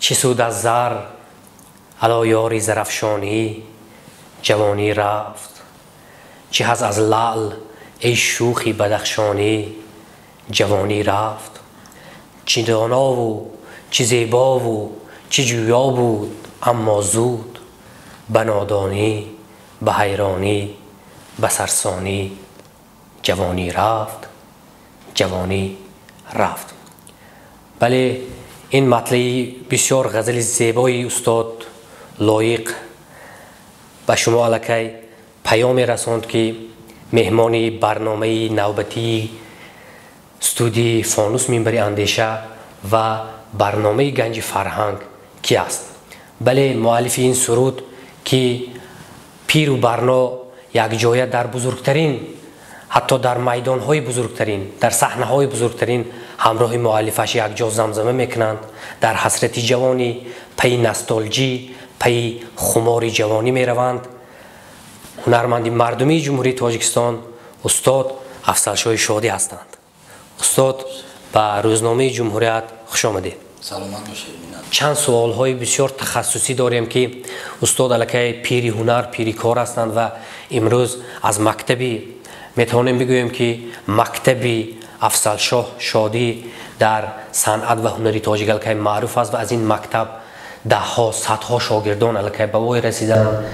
چه سود از زر علی یاری زرافشانی جوانی رفت چه هز از لعل ای شوخی بدخشانی جوانی رفت چه دانا و چه زیبا و چه جویا بود اما زود به نادانی به حیرانی به سرسانی جوانی رفت جوانی رفت. بله این مطلعی بسیار غزل زیبایی استاد لایق به شما الکی پیام رساند که مهمان برنامه نوبتی استودی فانوس منبر اندیشه و برنامه گنج فرهنگ کی است. بله مؤلف این سرود که پیر و برنا یک جای در بزرگترین حتی در میدان های بزرگترین در صحنه های بزرگترین همراه مؤلفش یک جا زمزمه میکنند در حسرت جوانی پی نستالژی پی خمار جوانی میروند. هنرمند مردمی جمهوری تاجیکستان استاد افضل شادی هستند. استاد به روزنامه جمهوریت خوش آمدید. سلامت باشید. چند سوال های بسیار تخصصی داریم که استاد الکی پیری هنر پیری کار هستند و امروز از مکتبی میتوانیم بگوییم که مکتبی افضل شادی در صنعت و هنری تاجیک الکی معروف است و از این مکتب ده ها صدها شاگردان الکی به وای رسیدند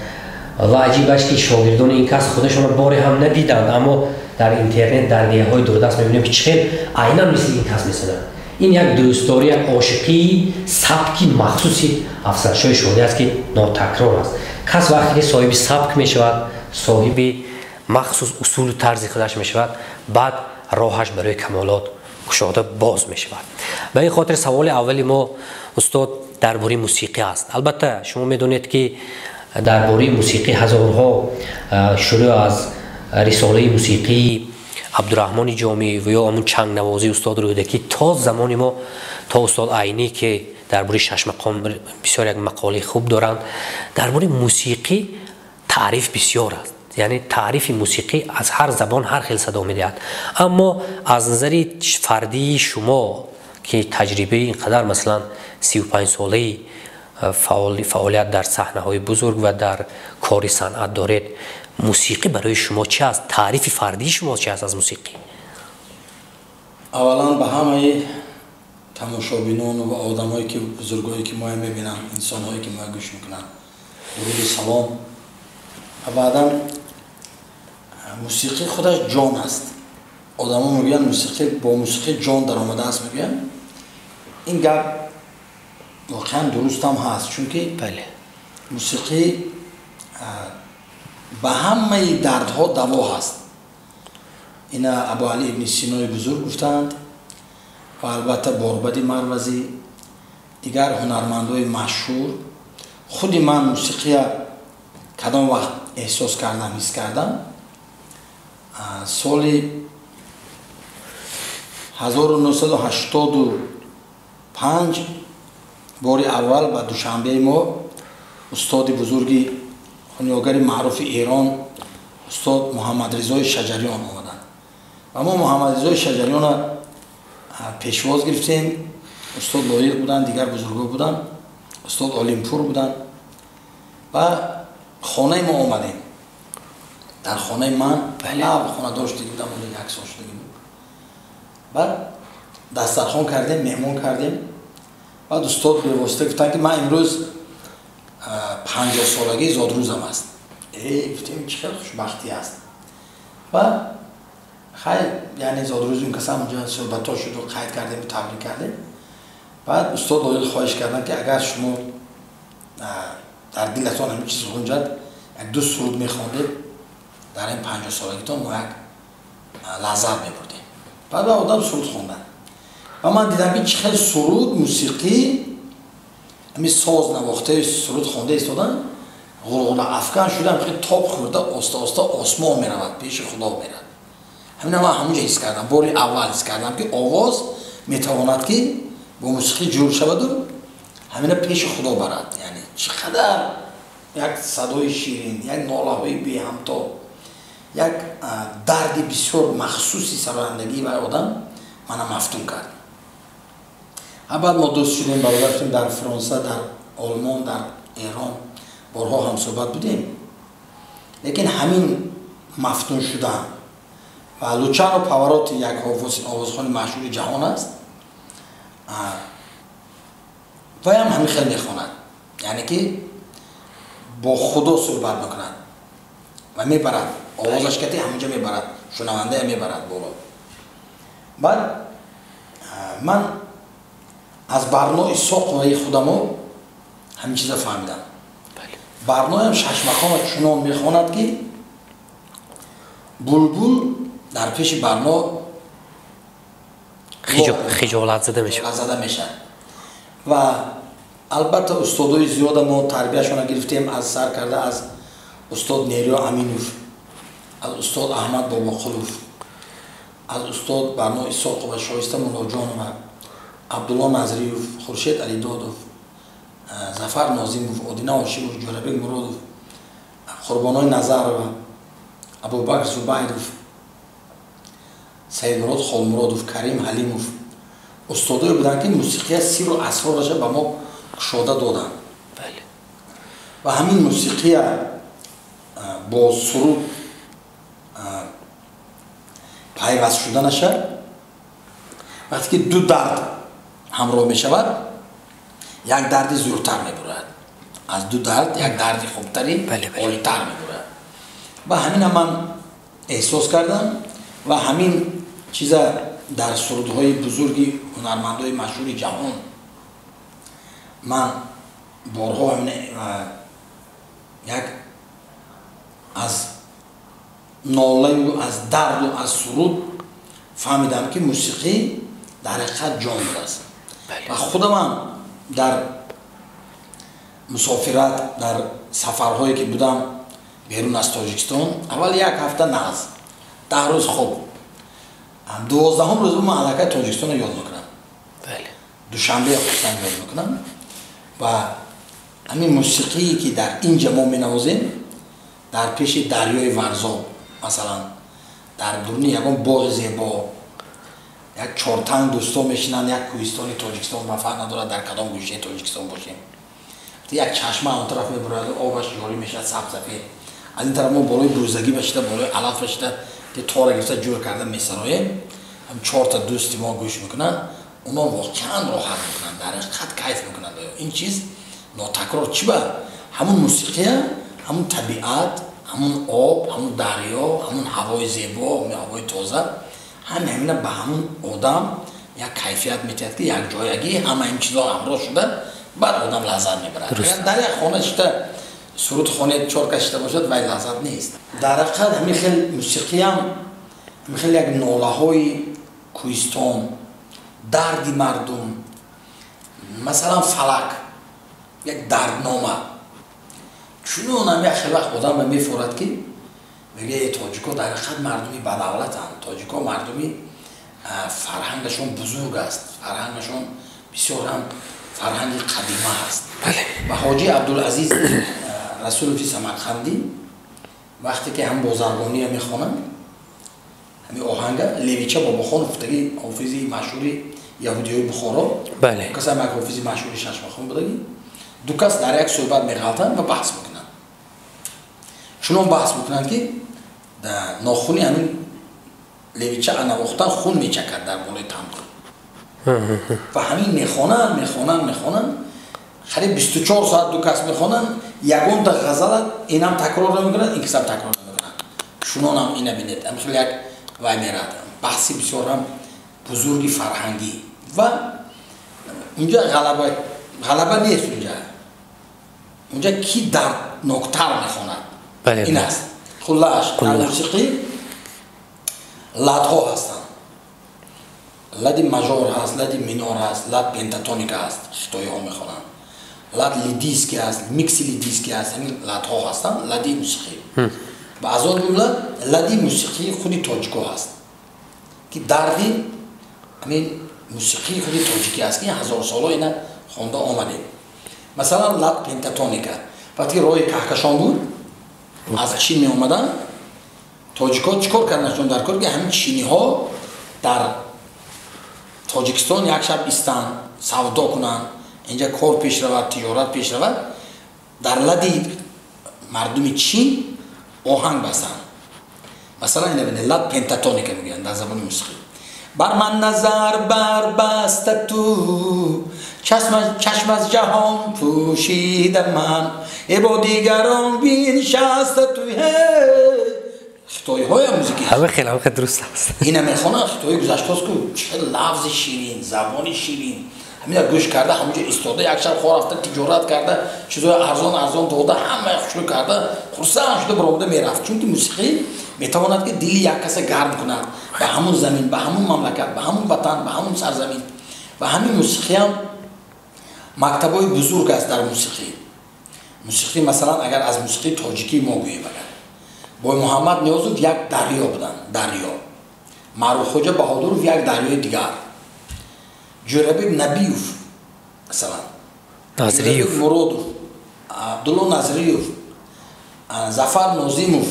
و عجیب است که شاگردان این کس خودشون باری هم ندیدند اما در اینترنت در نیه های دوردست میبینیم که چه عینا مثل این کس میسنند. این یک دوستداری یک عاشقی سبکی مخصوصی افضل شادی است که ناتکرار است. کس وقتی که صاحب سبک می شود صاحب مخصوص اصول و طرز خودش می شود بعد راهش برای کمالات گشاده باز می شود. به این خاطر سوال اولی ما استاد درباره موسیقی است. البته شما میدونید که درباره موسیقی هزارها شروع از رساله موسیقی عبدالرحمن جامی و یا همون چنگ نوازی استاد رودکی تا زمان ما تا استاد عینی که درباره شش مقام بسیار یک مقاله خوب دارند. درباره موسیقی تعریف بسیار است، یعنی تعریف موسیقی از هر زبان هر خیل صدا میدهد، اما از نظر فردی شما که تجربه اینقدر مثلا 35 ساله فعالیت در صحنه های بزرگ و در کاری صنعت دارید، موسیقی برای شما چه است؟ تعریف فردی شما چه است از موسیقی؟ اولا به همه تماشابینان و آدمایی که بزرگایی که ما میبینن، انسان‌هایی که ما گوش میکنن، درود سلام. و بعدا موسیقی خودش جان است. آدما میگن موسیقی با موسیقی جان در آمده است میگن. این گپ واقعا درست هم هست، چون که بله موسیقی به همه دردها دوا هست. این ابوعلی ابن سینای بزرگ گفتند و البته باربدی مروزی دیگر هنرمندای مشهور. خودی من موسیقی کدام وقت احساس کردم حس کردم سال 1985 باری اول به دوشنبه ما استاد بزرگی خونیاگر معروف ایران استاد محمد رضای شجریان آمدن و ما محمد رضای شجریان را پیشواز گرفتیم. استاد لایق بودن، دیگر بزرگا بودن، استاد علیمپور بودن و خانه ما آمدیم. در خانه من نه خانه داشتی بودم ولی یک سال شدگی بود. بعد دسترخوان کردیم، مهمان کردیم. بعد استاد به واسطه گفتن که من امروز 50 سالگی زادروزم است. گفتیم چقدر خوشبختی است. و خیلی یعنی زادروز اون کسا اونجا صحبت‌ها شد و قید کردیم و تبریک کردیم. بعد استاد لایق خواهش کردن که اگر شما در دلتان همین چیز گنجد یک دو سرود میخواندید در این 50 سالگیتان ما یک لحظت میبردیم. بعد به آدم سرود خواندن و من دیدم که چقدر سرود موسیقی همین ساز نواخته سرود خونده ایستادن غلغله افکن شدم که تاب خورده آسته آسته آسمان میرود پیش خدا میرد. همین من همونجا حس کردم، باری اول حس کردم که آواز میتواند که با موسیقی جور شود و همین پیش خدا برد. یعنی چقدر یک صدای شیرین، یک ناله بی همتا، یک درد بسیار مخصوصی سرانندگی برای آدم منم مفتون کرد. بعد ما دوست شدیم برادر رفتیم در فرانسه، در آلمان، در ایران بارها هم صحبت بودیم. لیکن همین مفتون شدن و لوچانو پاوروتی یک آوازخوان مشهور جهان است و همین خیلی میخواند، یعنی که با خدا صحبت میکند و میبرد آوازش کتی همونجا میبرد، شنونده میبرد بالا. بعد من از برنامه ساقوی خودمو همین چیزا فهمیدم. برنامه هم ششمخان چنان میخواند که بلبل در پیش برنامه خجالت زده میشه. و البته استادای زیاد ما تربیتشون گرفتیم، از سر کرده از استاد نیرو امینوف، از استاد احمد باباخلوف، از استاد برنامه اسحاق و شایسته مولاجان و عبدالله نظریوف، خورشید علیدادوف، ظفر نازیموف، آدینه آشیوف، جوربک مرادوف، قربانای نظر و ابوبکر زبیدوف، سید مراد خالمرادوف، کریم حلیموف استادایی بودن که موسیقی سیر و اسرارش به ما گشوده دادن. و همین موسیقی با سرود پیوست شدنش وقتی که دو درد همراه می شود، یک دردی زورتر می برد، از دو درد یک دردی خوبتری عالیتر می برد. و همین هم من احساس کردم و همین چیزا در سرودهای بزرگی هنرمندای مشهور جهان من بارها همین یک از ناله و از درد و از سرود فهمیدم که موسیقی در حقیقت جان است. و خودم هم در مسافرت، در سفرهایی که بودم بیرون از تاجیکستان، اول یک هفته ناز 10 روز خوب، 12 روز من علاقه تاجیکستان رو یاد میکنم. دوشنبه خصوصا یاد میکنم. و همین موسیقی که در اینجا ما مینوازیم در پیش دریای ورزاب، مثلا در درون یکم باغ زیبا، یک چارتنگ دوستا میشینن، یک کوهستان تاجیکستان و فرق نداره در کدام گوشه تاجیکستان باشیم، یک چشمه اون طرف میبرد، آبش جاری میشه سبزه، از این طرف ما بالای بروزگی بشیده، بالای علف بشیده که تار گرفته جور کرده میسرایه، هم 4 تا دوستی ما گوش میکنن، اونا واقعا راحت میکنن، در حقیقت کیف میکنن. این چیز ناتکرار چی با همون موسیقی، همون طبیعت، همون آب، همون دریا، همون هوای زیبا، همون هوای تازه، همین به همون آدم یک کیفیت میتید که یک جایگی همه این چیزا همراه شده، بعد آدم لذت میبره. در یک خانه شده سرود خانه 4 کشیده باشد ولی لذت نیست. در حقیقت همین خیلی موسیقی هم خیلی یک ناله های کوهستان، دردی مردم، مثلا فلک یک دردنامه، چون هم یک خیلی وقت آدم میفورد که میگه تاجیکا در حقیقت مردمی بدولتن، تاجیکا مردمی فرهنگشون بزرگ است، فرهنگشون بسیار هم فرهنگ قدیمه است. و حاجی عبدالعزیز رسولوی سمرقندی وقتی که هم بازرگانی میخوانن همین آهنگ لیویچه باباخان افتادی، حافظی مشهوری یهودیای بخارا، کسی هم یک حافظی مشهوری ششمخان بودگی، دو کس در یک صحبت میغلطن و بحث میکنن. چون بحث میکنن که در ناخونی همین لیویچه انواختن خون میچکد در بالای تمبر و همین میخوانن خریب 24 ساعت دو کس میخوانن، یگون تا غزل این هم تکرار نمیکنن، این کس هم تکرار نمیکنن. چونان هم اینه بینید، هم خیلی یک وای میرد بحثی بسیار هم بزرگی فرهنگی. و اونجا غلبه نیست، اونجا کی درد نکتر میخواند این است. خلاش در موسیقی لد ها هستن، لد ماژور هست، لد مینور هست، لد پنتاتونیک هست، خطایی ها میخوانن، لد لیدیسکی هست، میکسی لیدیسکی هست، همین لد ها هستن، لدی موسیقی. و از آن جمله لدی موسیقی خودی تاجیکا هست که دردی همین موسیقی خودی تاجیکی هست که 1000 ساله اینا خوانده آمده. مثلا لد پنتاتونیک وقتی راه کهکشان بود از چین می اومدن، تاجیکا چیکار کردن؟ چون در کار که همین چینی ها در тоҷикистон як шаб истанд, савдо кунанд, инҷа кор пеш равад, тиҷорат пеш равад, дар лади мардуми чин оҳанг бастанд. масалан ина бинед, лад пентатоника мегӯянд дар забони мусиқӣ. бар ман назар барбаста ту, чашм аз ҷаҳон пӯшида ман, бо дигарон бинишаста ту. хитоиҳоям музики ҳама хеле дуруст аст. ина мехонад хитои гузаштаст ку чӣ лафзи ширин, забони ширин. ҳамина гӯш карда, ҳамунҷо истода, як шаб хор рафта тиҷорат карда, чизои арзон дода, ҳамаи хушрӯ карда, хурсанд шуда баромада мерафт. Чунки мусиқӣ метавонад ки дили як каса гарм кунад ба ҳамун замин, ба ҳамун мамлакат, ба ҳамун ватан, ба ҳамун сарзамин. ва ҳамин мусиқиам мактабои бузург аст дар мусиқӣ. мусиқӣ масалан агар аз мусиқии тоҷикӣ мо гӯем, агар бой муҳаммад ниёзов як дарё буданд, дарё. маъруфхоҷа баҳодуров як дарёи дигар. ҷӯрабек набиев, масалан Назриев, муродов, абдулло назриев, зафар нозимов,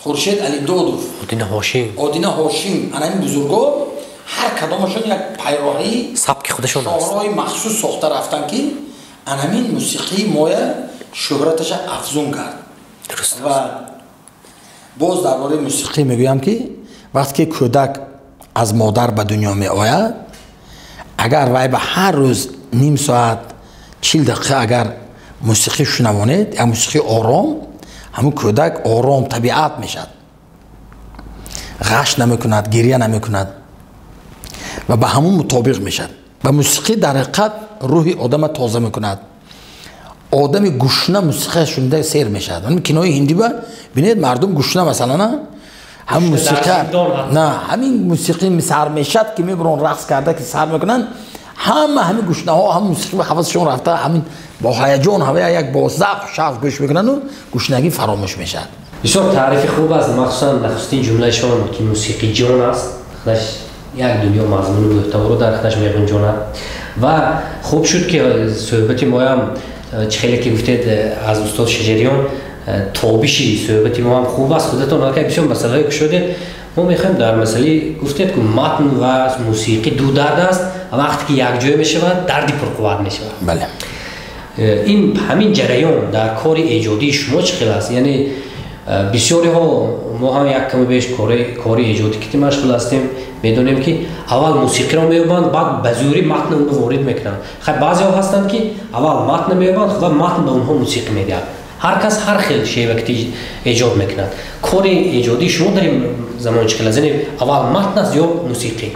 хуршед алидодов, одина ҳошим, анами бузурго ҳар кадомашон як пайроҳаи сабки худашон аст. шоҳрои махсус сохта рафтанд ки анамин мусиқии моя шӯҳраташа афзун кард. ва боз дар бораи мусиқӣ мегӯям ки вақте ки кӯдак аз модар ба дунё меояд, агар вай ба ҳар рӯз ним соат 40 дақиқа агар мусиқӣ шунавонед, як мусиқии ором, ҳамун кӯдак ором табиат мешавад, ғаш намекунад, гирия намекунад ва ба ҳамун мутобиқ мешавад. ва мусиқӣ дар ҳақиқат рӯҳи одама тоза мекунад. одами гушна мусиқа шунида сер мешавад. кинои ҳиндӣ ба бинед, мардум гушна масалан ҳамин мусиқа на ҳамин мусиқи сар мешад ки мебурон рақс карда ки сар мекунанд, ҳамин гушнаҳо ҳамин мусиқи ба ҳавасшон рафта, ҳамин бо ҳаяҷон ҳава як бо завқ шавқ гӯш мекунанду гушнагӣ фаромӯш мешавад. бисёр таърифи хуб аст, махсусан нахустин ҷумлаашон ки мусиқи ҷон аст, худаш як дунё мазмуну муҳтаворо дар худаш мегунҷонад. ва хуб шуд ки суҳбати моям хеле ки гуфтед аз устод Шаҷариён, тобиши суҳбати мо ҳам хуб аст. худатон ҳар бисёр масъалаҳое кушоде. мо мехоҳем дар масъалаи гуфтед ки матн ва мусиқӣ ду дард аст, вақте ки якҷоя мешавад дарди пурқувват мешавад. бале ин ҳамин ҷараён дар кори эҷодии шумо чӣ хел аст? яъне бисёриҳо мо ҳам як каме беш кори эҷодӣ ки машғул ҳастем, медонем ки аввал мусиқиро меёбанд, баъд ба зӯри матн онро ворид мекунанд. хай баъзеҳо ҳастанд ки аввал матн меёбанд ва матн ба онҳо мусиқӣ медиҳад. ҳар кас ҳар хел шевакти эҷод мекунад. кори эҷодии шумо дар ин замон чӣ хел аст? яъне аввал матн аст ё мусиқӣ?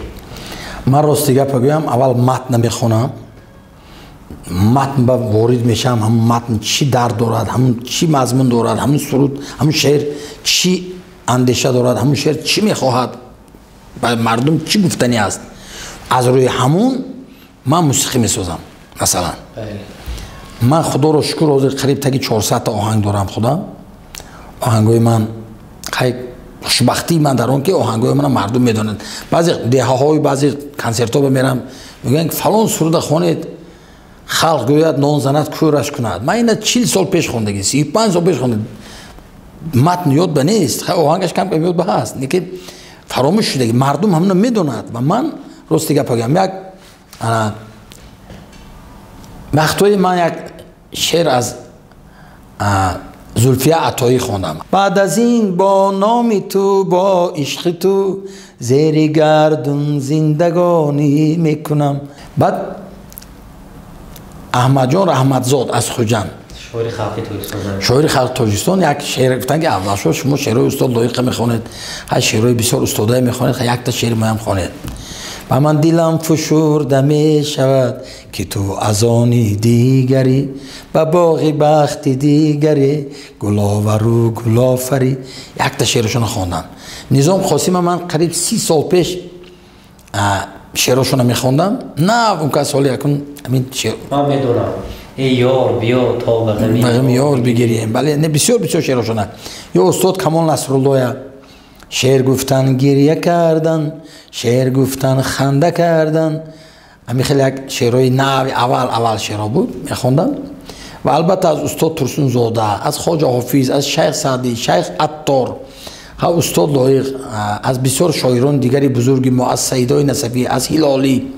ман рости гапа гӯям, аввал матн мехонам, матн ба ворид мешавам, ҳамун матн чӣ дард дорад, ҳамун чӣ мазмун дорад, ҳамун суруд, ҳамун шеър чӣ андеша дорад, ҳамун шеър чӣ мехоҳад, ба мардум чӣ гуфтанӣ аст. аз рӯи ҳамун ман мусиқӣ месозам. масалан ман худоро шукр ҳозир қариб таги 400 та оҳанг дорам. худам оҳангҳои ман хушбахтии ман дар он ки оҳангҳои мана мардум медонад. баъзе деҳаҳои баъзе консертҳо мерам, мегӯянд ки фалон суруда хонед, халқ гӯяд нон занад кӯраш кунад. ман ина 40 сол пеш хондаги, 35 сол пеш хонда, матн ёд ба нест, оҳангаш кам кам ёд ба ҳаст, лекин фаромӯш шудаги мардум ҳамна медонад. ва ман рости гапа гӯям, як вақтҳои ман як шеър аз зулфия атоӣ хондам. баъд аз ин бо номи ту, бо ишқи ту, зери гардун зиндагонӣ мекунам. баъд аҳмадҷон раҳматзод аз хуҷанд, шоири халқи тоҷикистон, як шеър гуфтанд ки аввал шумо шеърҳои устод лоиқа мехонед, ҳай шеърҳои бисёр устодае мехонед, ҳай якта шеъри моям хонед. ба ман дилам фушурда мешавад ки ту аз они дигари, ба боғи бахти дигаре, гуловару гулофари. якта шеърашона хондам. низом қосима ман қариб 30 сол пеш шеърашона мехондам. на он ка соли якун амин шеър ман медонам эй ёр биё то ба ғами ёр бигирем. бале не бисёр бисёр шеърашона. ё устод Камол Насруллоя шеър гуфтан гирия кардан, шеър гуфтан ханда кардан. ҳамин хеле як шеърҳои нави аввал шеърҳо буд мехондам. ва албатта аз устод Турсунзода, аз Хоҷа Ҳофиз, аз шайх Саъдӣ, шайх Аттор ها استاد لایق از بسیار شاعران دیگری بزرگی ما، از سیدای نصفی، از هلالی،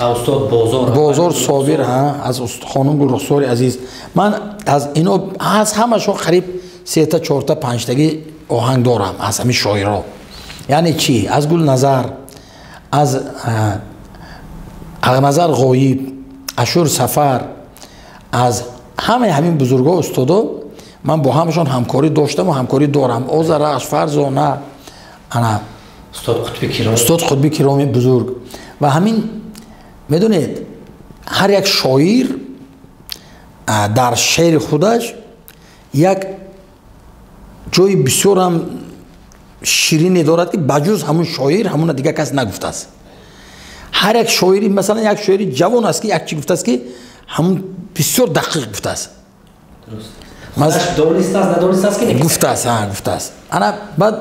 استاد بازار صابر، از خانم گلرخسار عزیز. من از اینا از همشون قریب 3 تا 4 تا 5 تایی آهنگ دارم از همین شاعرها. یعنی چی؟ از گل نظر، از نظر غایب، اشور سفر، از همین بزرگا استادا من با همشون همکاری داشتم و همکاری دارم. آذرخش، فرزانه، انا استاد قطبی کرامی بزرگ. و همین میدونید هر یک شاعر در شعر خودش یک جای بسیار هم شیرینی دارد که بجز همون شاعر همون دیگه کس نگفته است. هر یک شاعری مثلا یک شاعری جوان است که یک چی گفته است که همون بسیار دقیق گفته است. درست. دانسته است ندانسته است که گفته است. گفته است. انا بعد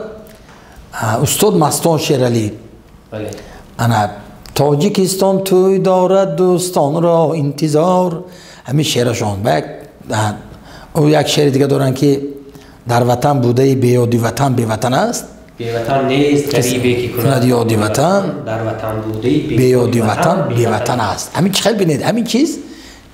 استاد مستان شیرالی. بله. انا تاجیکستان توی دارد دوستان را انتظار، همین شعرشون. و یک شعر دیگه دارن که در وطن بوده بیادی وطن بی وطن است، بی وطن نیست غریبی که کند یادی وطن، در وطن بوده بیادی وطن بی وطن است. همین چه خیلی بینید همین چیز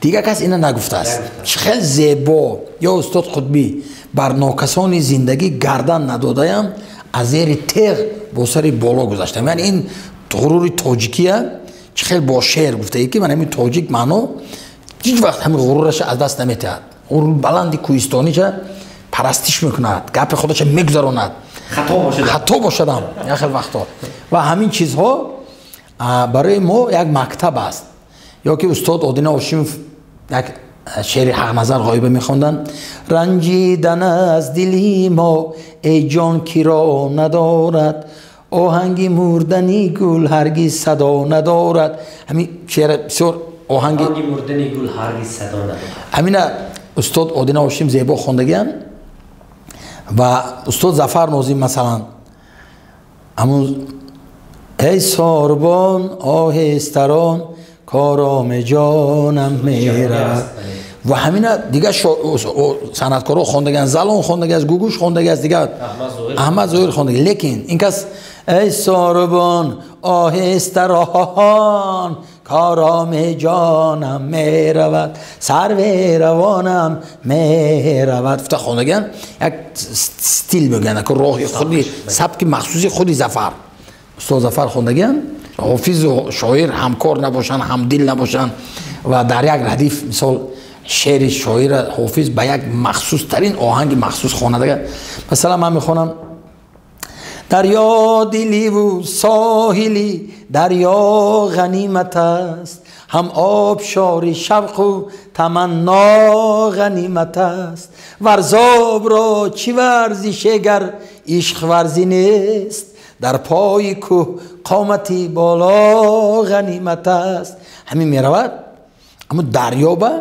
دیگه کس اینا نگفته است. چه خیلی زیبا. یا استاد قطبی بر ناکسان زندگی گردن ندادم از زیر تیغ با سر بالا گذاشتم. یعنی این غرور تاجیکیه. چه خیلی با شعر گفته ای که من همین تاجیک معنا هیچ وقت همین غرورش از دست نمیتهد. غرور بلندی کوهستانی چه پرستش میکند، گپ خودش میگذراند، خطا باشدم یا خیلی وقتا. و همین چیزها برای ما یک مکتب است. یا که استاد آدینه هاشمی یک شعر حق نظر غایبه میخوندن: رنجیدن از دلی ما ای جان کی را ندارد، آهنگی مردنی گل هرگز صدا ندارد. همین شعر بسیار آهنگی مردنی گل هرگز صدا ندارد. همین استاد آدینه هاشمی زیبا خوندگیان. و استاد ظفر ناظم مثلا همون ای ساربان آهستران کارام جانم میرود. و همین دیگه صنعتکارا خوندگان، زلان خوندگان، از گوگوش خوندگان، دیگه احمد ظاهر خوندگان. لیکن این کس ای ساربان آهستران کارام جانم میرود، سرو روانم میرود. فتا خوندگان یک ستیل میگن که راه خودی سبک مخصوصی خودی ظفر. استاد ظفر خوندگان حافظ و شاعر همکار نباشن، همدل نباشن و در یک ردیف مثال شعر شاعر حافظ به یک مخصوص ترین آهنگ مخصوص خوانده. مثلا من میخوانم: دریا دلی و ساحلی دریا غنیمت است، هم آبشار شوق و تمنا غنیمت است. ورزاب را چی ورزش اگر عشق ورزی نیست، در پای کوه قامتی بالا غنیمت است. همین میرود. اما دریا با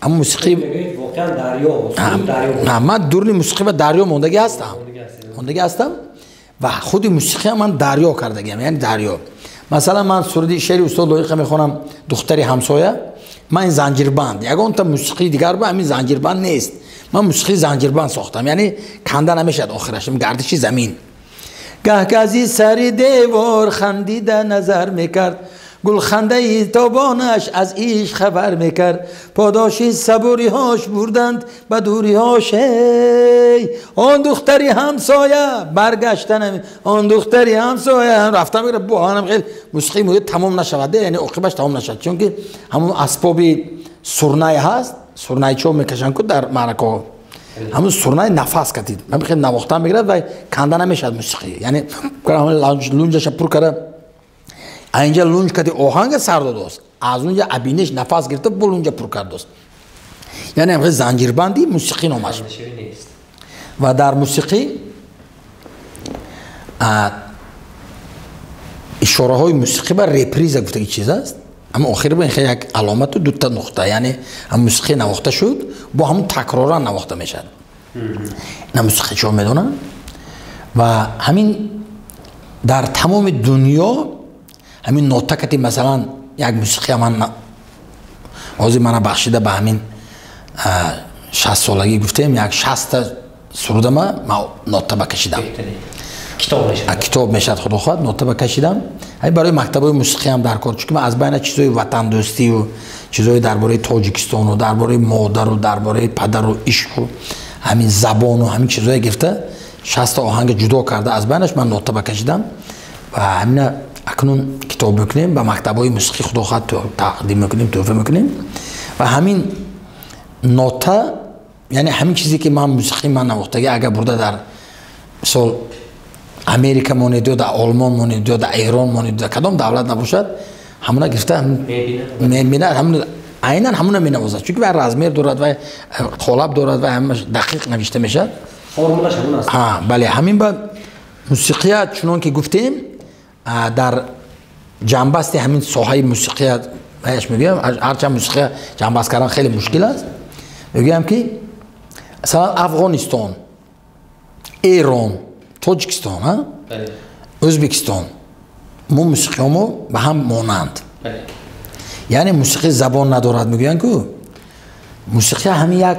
اما موسیقی واقعا دریا. نه من دور موسیقی و دریا موندگی هستم و خود موسیقی هم من دریا کردگیم. یعنی دریا. مثلا من سردی شعر استاد لایق میخونم دختری همسایه. من زنجیربند یگان تا موسیقی دیگر با همین زنجیربند نیست. من موسیقی زنجیربند ساختم. یعنی کنده نمیشد آخرش گردش زمین. گهگزی سر دیوار خندیده نظر میکرد، گل خنده ای تابانش از ایش خبر میکرد. پاداشی صبوری هاش بردند به دوری هاش. آن دختری همسایه برگشتن، آن دختری همسایه رفتم میگه با هم خیلی موسیقی موید تمام نشوده. یعنی عاقبتش تمام نشد چون که همون اسباب سرنای هست. سرنای چو میکشن که در معرکه ها همون سرنای نفس کتید. من خیلی نواختن میگرد و کنده نمیشد موسیقی. یعنی لونجش پر کرده اینجا لونج کتی آهنگ سر دادست، از اونجا ابینش نفس گرفته بول اونجا پر کردست. یعنی همه زنجیربندی موسیقی نامش. و در موسیقی اشاره های موسیقی بر رپریز گفته که چیز است. اما آخر با این خیلی یک علامت و دوتا نقطه. یعنی هم موسیقی نواخته شد با همون تکرارا نواخته میشد. نه موسیقی چون میدونن. و همین در تمام دنیا همین نوتکتی مثلا یک موسیقی من آزی من بخشیده به همین 60 سالگی گفتیم یک 60 سروده ما نوته بکشیدم. کتاب میشد خدا خواهد نوته بکشیدم. برای مکتب‌های موسیقی هم در کار، چون از بین چیزای وطن دوستی و چیزای درباره تاجیکستان و درباره مادر و درباره پدر و عشق و همین زبان و همین چیزای گرفته 60 آهنگ جدا کرده، از بینش من نوته بکشیدم و همین اکنون کتاب میکنیم به مکتب‌های موسیقی خدا خواهد تقدیم میکنیم، تحفه میکنیم. و همین نوته یعنی همین چیزی که من موسیقی من نواختگی اگر برده در مثال امریکا مانید یا در آلمان مانید یا در ایران مانید در کدام دولت نباشد همونه گرفته میبینه همون عینا همونه مینوازد، چون که رزمیر دارد و قالب دارد و همش دقیق نوشته میشد. فرمولش همون است. بله همین با موسیقی چنان که گفتیم در جنبست همین ساحه موسیقی بهش میگم، هرچند موسیقی جنبست کردن خیلی مشکل است. میگم که مثلا افغانستان، ایران، تاجیکستان، ازبکستان ما موسیقی ما به هم مانند. یعنی موسیقی زبان ندارد. میگن که موسیقی همین یک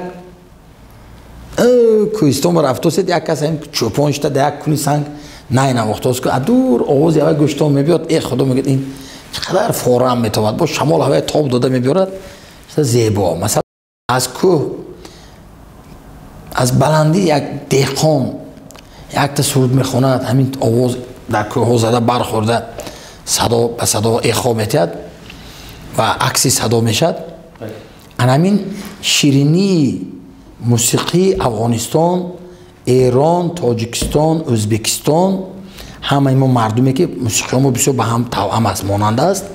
کوهستان رفته است، یک کس هم چوپانش تا یک کنی سنگ نه نواخته است که دور آواز یا گوشتان میبیاد. ای خدا میگه این چقدر فورم میتواند با شمال هوای تاب داده میبیارد زیبا. مثلا از کوه از بلندی یک دهقان یک تا سرود میخواند، همین آواز در کوه ها زده برخورده صدا به صدا ایخا میتید و عکسی صدا میشد. همین شیرینی موسیقی افغانستان، ایران، تاجیکستان، ازبکستان همه ما مردمی که موسیقی ما بسیار به هم توأم است، مانند است.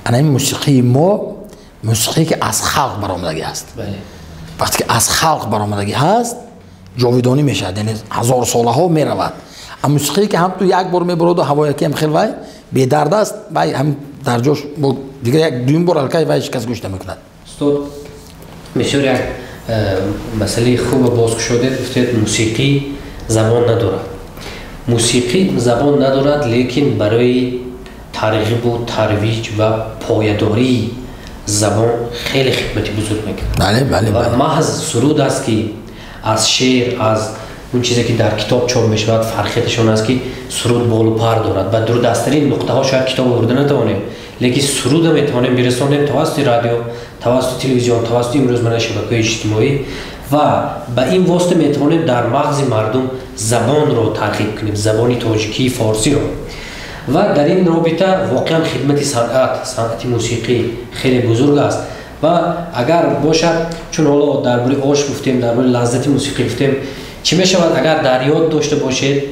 همین موسیقی ما موسیقی که از خلق برآمدگی است. وقتی که از خلق برآمدگی هست جاودانی میشه، یعنی هزار ساله ها میرود. اما موسیقی که هم تو یک بار میبرد و هوای که هم خیلی وای بی درد است، وای هم در جاش دیگه یک دویم بار الکای وایش کس گوش نمیکند. استاد بسیار یک مسئله خوب باز شده، گفتید موسیقی زبان ندارد. موسیقی زبان ندارد، لیکن برای ترغیب و ترویج و پایداری زبان خیلی خدمتی بزرگ میکنه. بله و محض سرود است که از شعر، از اون چیزی که در کتاب چاپ میشود فرقیتشون است که سرود بال و پر دارد و در دستترین نقطه ها شاید کتاب آورده نتوانیم، لیکن سرود میتوانیم برسانیم توسط رادیو، توسط تلویزیون، توسط امروز من شبکه‌های اجتماعی و به این واسطه میتوانیم در مغز مردم زبان رو ترغیب کنیم، زبانی تاجیکی، فارسی رو. و در این رابطه واقعا خدمت صنعت موسیقی خیلی بزرگ است و اگر باشد، چون حالا درباره عشق گفتیم، درباره لذت موسیقی گفتیم، چی می شود اگر در یاد داشته باشید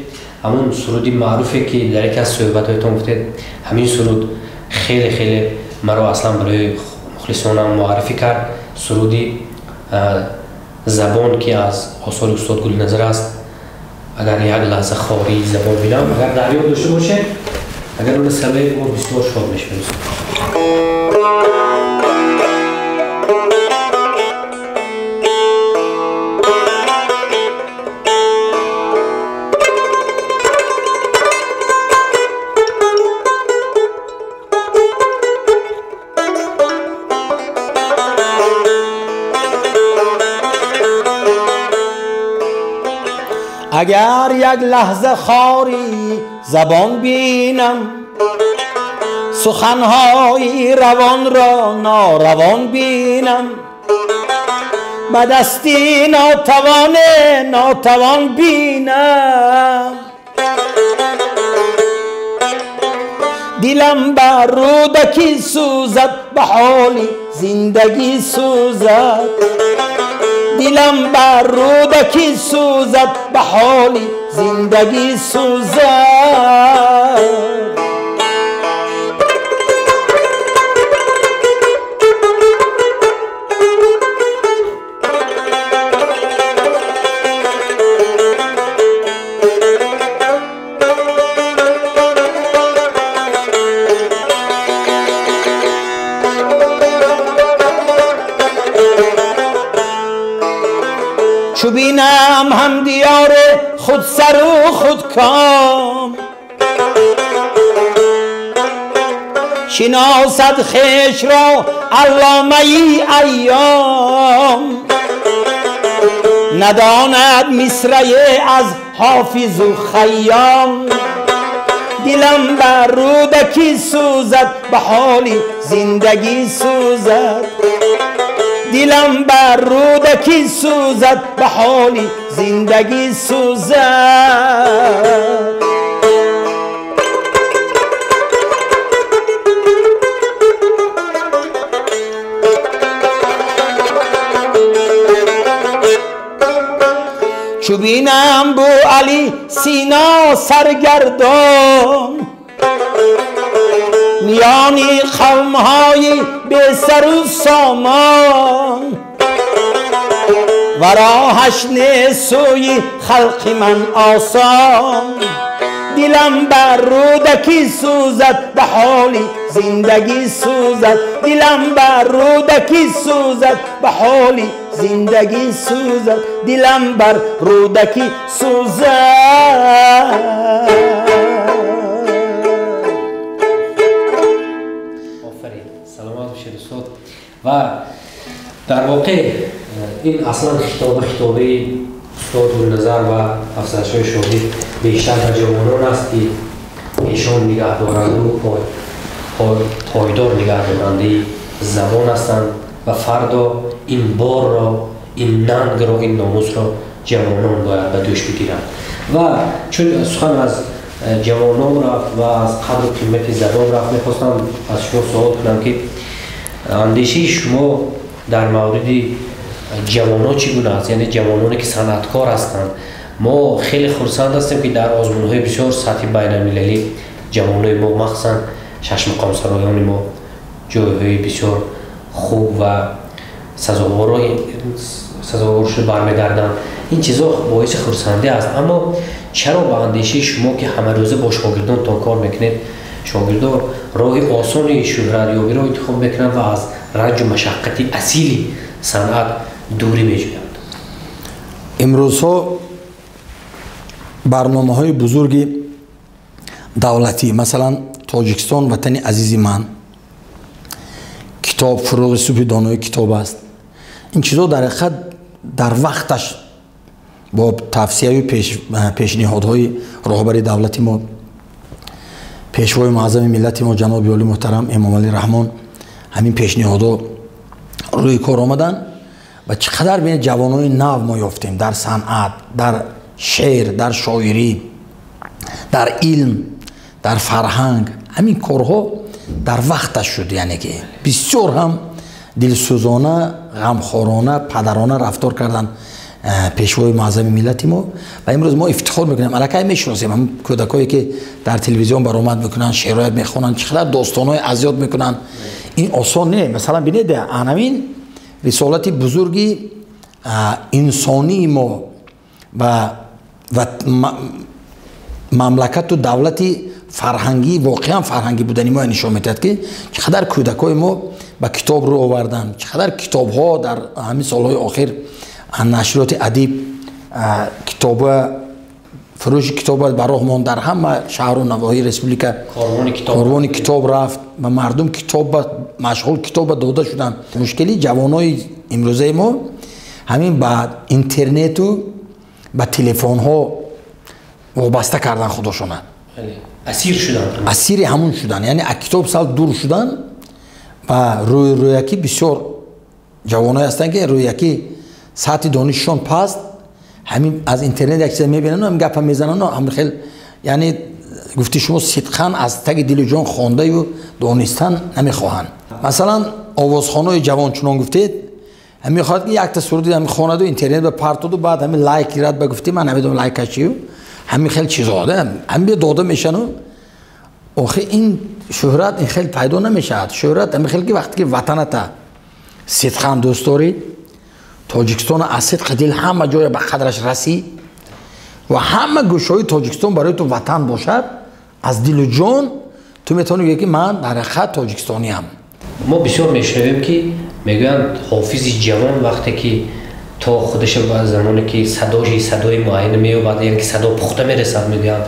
همون سرودی معروفی که در یک از صحبت‌هایتون گفتید، همین سرود خیلی مرا اصلا برای مخلصانم معرفی کرد. سرودی زبان که از آثار استاد گلنظر است. اگر یک لحظه خاری زبان بینم، اگر در یاد داشته باشید، اگر اون سبب ما بسیار شاد میشیم. اگر یک لحظه خاری زبان بینم، سخنهای روان را ناروان بینم، به دستی ناتوان بینم، دلم بر رودکی سوزد، به حالی زندگی سوزد، دلم بر رودکی سوزد، به حالی زندگی سوزد. چو بینم هم دیار خود سر و خود کام، شناسد خویش را علامه ای ایام، نداند مصرعی از حافظ و خیام دلم بر رودکی سوزد به حال زندگی سوزد دلم بر رودکی سوزد به حال زندگی سوزد چو بینم بو علی سینا سرگردان میانی قوم‌های بی سر و سامان و راهش نیست سوی خلق من آسان دلم بر رودکی سوزد به حال زندگی سوزد دلم بر رودکی سوزد به حال زندگی سوزد دلم بر رودکی سوزد. آفرین، سلامت باشید استاد. و در واقع این اصلا خطابه استاد نظر و افسرشای شاهی بیشتر به جوانان است که ایشان نگاه دارنده و پایدار نگاه دارنده زبان هستند و فردا این بار را این ننگ را این ناموس را جوانان باید به دوش بگیرند و چون سخن از جوانان رفت و از قدر و قیمت زبان رفت میخواستم از شما سوال کنم که اندیشه شما در مورد جوانان چگونه است؟ یعنی جوانانی که صنعتکار هستند. ما خیلی خرسند هستیم که در آزمون‌های بسیار سطحی بین‌المللی جوانای ما مخصوصا شش مقام سرایان ما جایهای بسیار خوب و سزاوار شده برمیگردند. این چیزا باعث خرسندی است. اما چرا با اندیشه شما که همه روزه با شاگردان تا کار میکنید شاگردان راه آسان شهرت یابی را انتخاب میکنند و از رنج و مشقت اصیلی صنعت دوری میجویند؟ امروزها برنامه‌های بزرگ دولتی مثلا تاجیکستان وطن عزیز من کتاب فروغ صبح دانای کتاب است. این چیزا در حقیقت در وقتش با توصیه و پیشنهادهای راهبر دولتی ما پیشوای معظم ملت ما جناب عالی محترم امام علی رحمان همین پیشنهادها روی کار آمدن و چقدر بین جوانای نو ما یافتیم در صنعت، در شعر، در شاعری، در علم، در فرهنگ. همین کارها در وقتش شد، یعنی که بسیار هم دلسوزانه، غمخوارانه، پدرانه رفتار کردن پیشوای معظم ملت ما و امروز ما افتخار میکنیم الکی میشناسیم هم کودکایی که در تلویزیون برآمد میکنن، شعرهای میخونن، چقدر داستانهای ازیاد میکنن. این آسان نه. مثلا ببینید همین رسالت بزرگی انسانی ما و مملکت و دولت فرهنگی واقعا فرهنگی بودنی ما نشون میداد که چقدر کودکای ما با کتاب رو آوردن، چقدر کتاب ها در همین سالهای آخر نشریات ادیب کتاب فروش کتاب برای ما در همه شهر و نواحی رسپوبلیکا کاروان کتاب رفت و مردم کتاب مشغول کتاب داده شدن. مشکلی جوانای امروزه ما همین با اینترنت و با تلفن ها وابسته کردن خودشون، اسیر شدن، اسیر همون شدن، یعنی از کتاب سال دور شدن و رویکی بسیار جوانای هستن که رویکی ساعت دانششون پست همین از اینترنت یک چیز میبینن و هم گپ میزنن و هم خیلی یعنی گفتی شما صدقاً از تگ دل جان خوانده و دانستن نمیخواهند. مثلا آوازخوانای جوان چنان گفتید هم میخواد که یک تا سرودی هم خواند و اینترنت به پرتود و بعد همین لایک گیرد به گفتی من نمیدونم لایک چیه همین خیلی چیزا هم داده میشن و آخه این شهرت این خیلی پیدا نمیشه. شهرت همین خیلی که وقتی که وطنت صدقاً دوست داری تاجیکستان از صدق دل همه جای به قدرش رسی و همه گوشه‌های تاجیکستان برای تو وطن باشد از دل و جان تو میتونی بگی که من در حقیقت تاجیکستانی ام. ما بسیار میشنویم که میگویند حافظ جوان وقتی که تا خودش با زمانی که صدای معین میاد یعنی که صدا پخته میرسد میگویند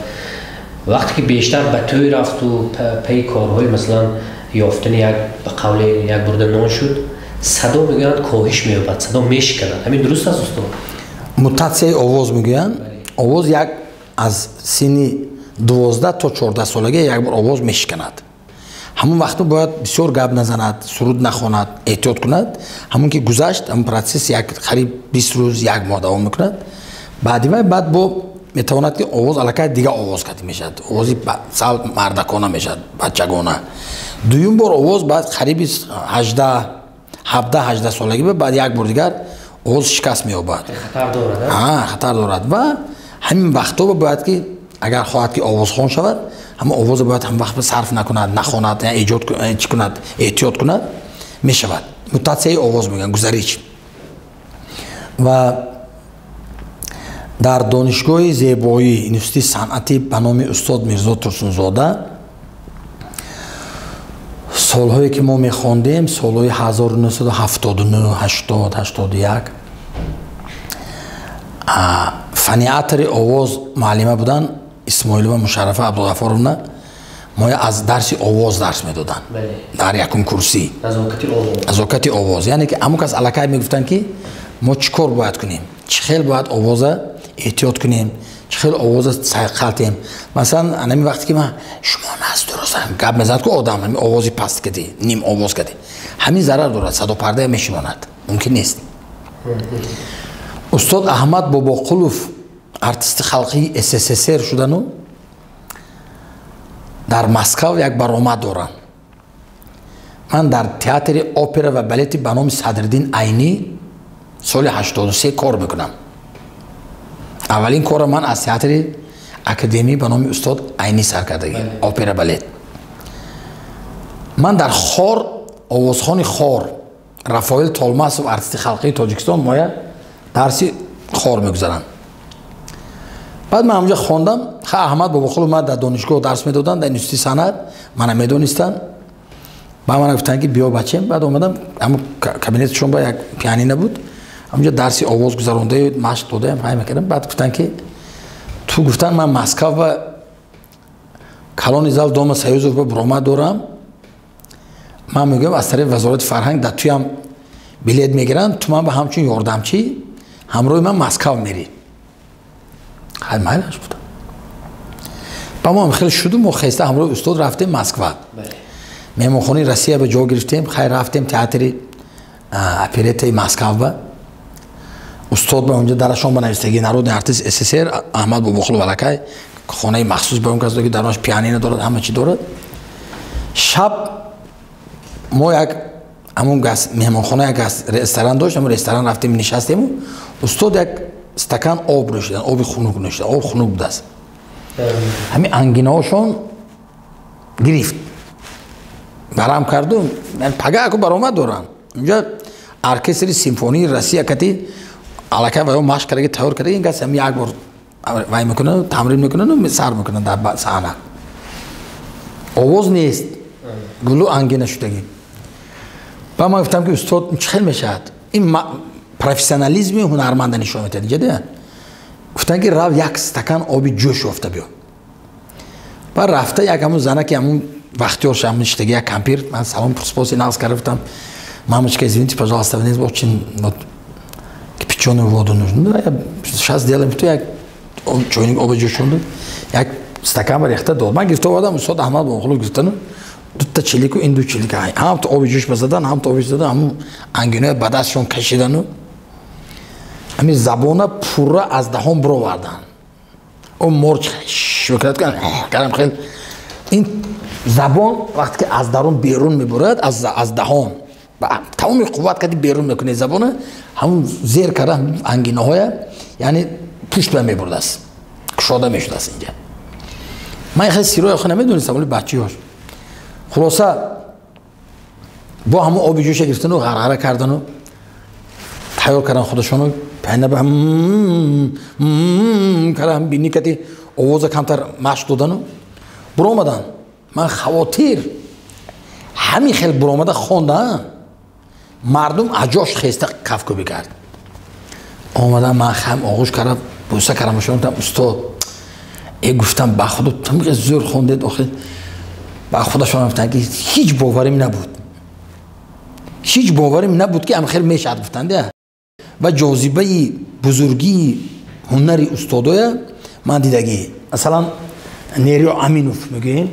وقتی که بیشتر به توی رفت و پی کارهای مثلا یافتن یک به قول یک برده نان شد صدا میگویند کاهش مییابد، صدا میشکند. همین درست است استاد؟ мутатсияи овоз мегӯянд. Овоз як аз синни 12 то 14 солагӣ як бор овоз мешиканад. ҳамон вақто бояд бисёр гап назанад, суруд нахонад, эҳтиёт кунад. ҳамон ки гузашт, ҳамон процесс як қариб 20 рӯз, як моҳ давом мекунад. баъди вай баъд бо метавонад ки овоз аллакай дига овоз кардӣ мешавад. овози сал мардакона мешавад, бачагона. дуюм бор овоз баъд қариби 17-18 солагӣ баъд як бор дигар овоз шикаст меёбад. Хатар дорад. Хатар дорад ва ҳамин вақтҳо бояд ки агар хоҳад ки овозхон шавад, ҳама овоз бояд ҳам вақт сарф накунад, нахонад, эҷод чӣ кунад, эҳтиёт кунад, мешавад. мутатсияи овоз мегӯянд, гузариш. ва дар донишгоҳи зебоӣ институти санъатӣ ба номи устод Мирзо Турсунзода солҳое ки мо мехондем, солҳои 1979, 80, 81 фаниатори овоз муаллима буданд Исмоилова Мушаррафа Абдуғафоровна. мо аз дарси овоз дарс медоданд дар якум курсӣ. назокати овоз. яъне ки ҳамон кас аллакай мегуфтанд ки мо чӣ кор бояд кунем, чӣ хел бояд овоза эҳтиёт кунем, чӣ хел овоза сайқалтем. масалан ҳамин вақте ки ман шумо наст дурустам гап мезанад ки одам ҳамин овози паст кардӣ, ним овоз кардӣ, ҳамин зарар дорад, садопардаам мешинонад, мумкин нест. устод Аҳмад Бобоқулов артисти халқии СССР шудану дар Москав як баромад дорам. ман дар театри опера ва балети ба номи Садриддин Айнӣ соли 83 кор мекунам. аввалин кора ман аз театри академӣ ба номи устод Айнӣ сар кардагӣ, опера балет. ман дар хор, овозхони хор Рафоил Толмасов артисти халқии Тоҷикистон моя дарси хор мегузарам. баъд ман ҳамҷа хондам. Аҳмад Бобоқулов ман дар донишгоҳ дарс медоданд, дар институти санъат мана медонистанд. ба ман гуфтанд ки биё бачем. баъд омадам, ҳамон кабинетшон ба як пианина буд, ҳамҷа дарси овоз гузаронда машқ додаам, ҳай мекардам. баъд гуфтанд ки ту, гуфтанд ман Москав ва калони зал дома Союзов ба буромад дорам. ман мегӯям аз тариқи вазорати фарҳанг дар туям билет мегиранд, ту ман ба ҳамчун ёрдамчӣ ҳамроҳи ман Москав мерӣ. ҳай майлаш будам. ба мо хеле шуду, мо хеста ҳамроҳи устод рафтем Москва. меҳмонхонаи Россия ба ҷо гирифтем, хай рафтем театри оперетаи Москва. устод ба онҷа дарашон ба навистагии народни артист СССР Аҳмад Бобоқулов аллакай хонаи махсус ба он кас ки даронаш пианина дорад, ҳама чӣ дорад. шаб мо як ҳамон газ меҳмонхона як ресторан дошт, ҳамон ресторан рафтем нишастему. устод як стакан об нӯшидан, оби хунук нӯшидан, об хунук будааст. ҳамин ангинаҳошон гирифт, барам карду, пагаку баромад доранд. онҷа оркестри симфонии Россия кати аллакай ваё машқ кардаги тайёр кардаги, ин кас ҳамин як бор вай мекунад, тамрин мекунаду сар мекунад дар саҳна. овоз нест, гулу ангина шудагӣ. ба ман гуфтам ки устод чӣ хел мешавад? ин профессионализми ҳунарманда нишон медиҳад. инҷа гуфтанд ки рав як стакан оби ҷӯш офта биё. ба рафта як ҳамун занаки ҳамун вахтиёрш ҳамун иштаги як кампир, ман салом споси нағз карда гуфтам, мамочка, извините, пожалуйста, вниз очень вот кипяченую воду нужно. Я сейчас сделаем то, як чойник оби ҷӯшонду, як стакан ба рехта дод. ман гирифта овардам, устод Аҳмад Бобоқулов гирифтану дута чилику ин ду чилика, ҳам то оби ҷӯш базадан, ҳам то оби задан, ҳамун ангинои ба дастшон кашидану ҳамин забона пурра аз даҳон бироварданд. он морч шӯкрат кардам хел. ин забон вақте ки аз дарун берун мебурад, аз даҳон тамоми қувват кади берун мекуне забона, ҳамун зер карда ангинаҳоя, яъне пушт ба мебурдааст, кушода мешудааст. инҷа ман хеле сиррои охир намедонистам, вале бачаҳош хулоса бо ҳамун оби ҷӯша гирифтану ғарғара кардану тайёр кардан худашону пайна ба кардан бини кати овоза камтар машқ додану биромадан. ман хавотир ҳамин хел биромада хондаам, мардум аҷош хеста кафкӯбӣ кард. омадам ман хам оғӯш кардам, буса кардам, шонтам устод гуфтам ба худо тамиқ зӯр хондед, охир ба худашон гуфтанд ки ҳеҷ боварим набуд, ҳеҷ боварим набуд ки ам хел мешавад. гуфтанд و جاذبه بزرگی هنری استادای من دیدگی مثلا نیرو امینوف میگین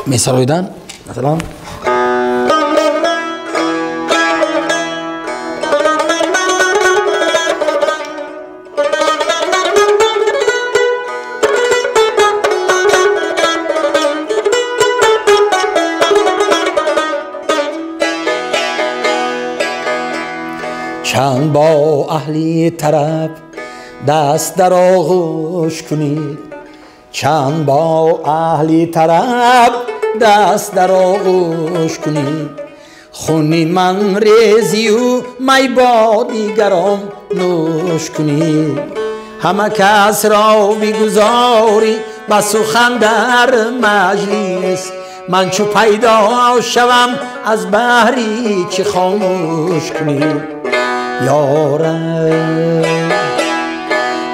مثالایدن مثلا چند با اهلی طرب دست در آغوش کنید چند با اهلی طرب دست در آغوش کنید خونی من ریزی و می با دیگران نوش کنید همه کس را بگذاری با سخن در مجلس من چو پیدا شوم از بحری چه خاموش کنید یارم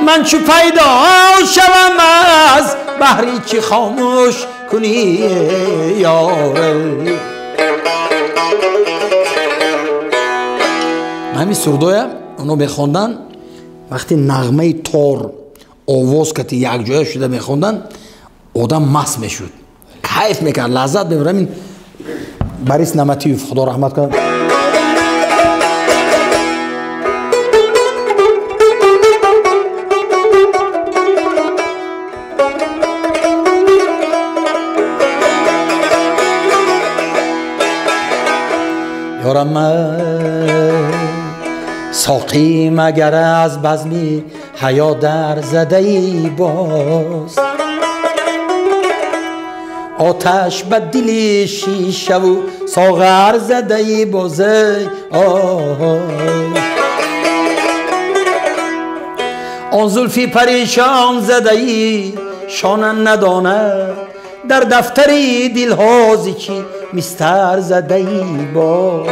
من چو پیدا شوم از بحری چه خاموش کنی یارم همین سردویا اونو بخوندن وقتی نغمه تار آواز کتی یک جای شده بخوندن آدم مست میشد کیف میکرد لذت ببره این باریس نمتیوف خدا رحمت کنه ساقی مگر از بزمی حیا در زده ای باز آتش به دل شیشه و ساغر زده ای بازه آن زلفی پریشان زده ای شانن نداند در دفتری دلهازی چی مستر زده ای باز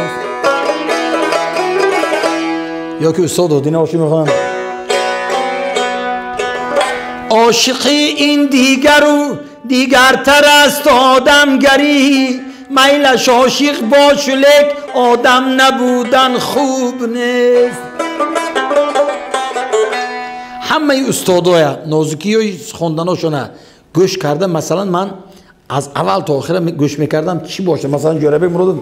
یا که استاد دادین عاشق میخوام عاشقی این دیگر و دیگرتر است آدمگری میلش عاشق باش لک آدم نبودن خوب نیست همه استادای نازکی های خوندناشونه گوش کردم مثلا من از اول تا آخر گوش میکردم چی باشه مثلا جربه مرادم